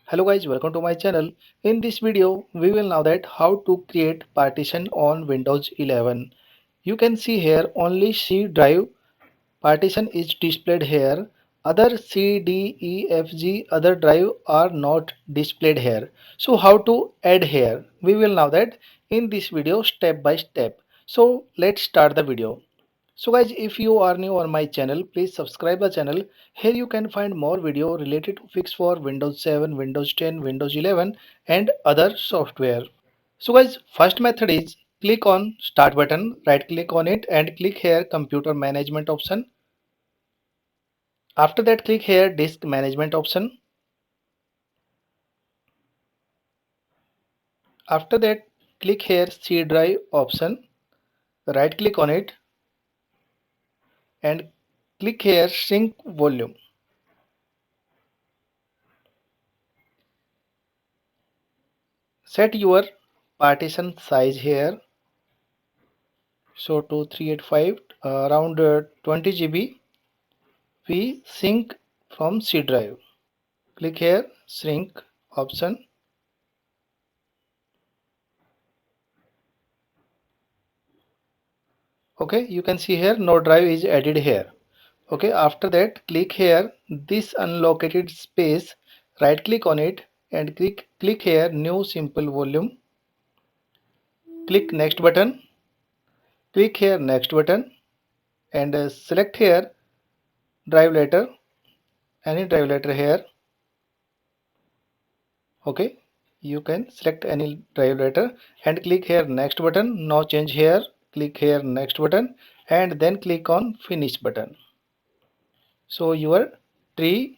Hello guys, welcome to my channel. In this video, we will know that how to create partition on Windows 11. You can see here only C drive partition is displayed here. Other C, D, E, F, G other drive are not displayed here. So how to add here? We will know that in this video step by step. So let's start the video. So guys, if you are new on my channel, please subscribe the channel. Here you can find more video related to fix for Windows 7, Windows 10, Windows 11 and other software. So guys, first method is click on start button, right click on it and click here computer management option. After that click here disk management option. After that click here C drive option, right click on it and click here shrink volume. Set your partition size here. So 2385 around 20 GB we sync from C drive. Click here shrink option. Okay, you can see here no drive is added here. Okay, after that click here this unallocated space, right click on it and click here new simple volume. Click next button. Click here next button and select here drive letter, any drive letter here. Okay, you can select any drive letter and click here next button. No change here. Click here next button and then click on finish button. So your tree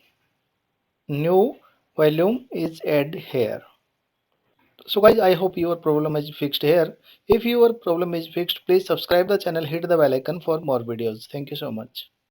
new volume is added here. So guys, I hope your problem is fixed here. If your problem is fixed, please subscribe the channel, hit the bell icon for more videos. Thank you so much.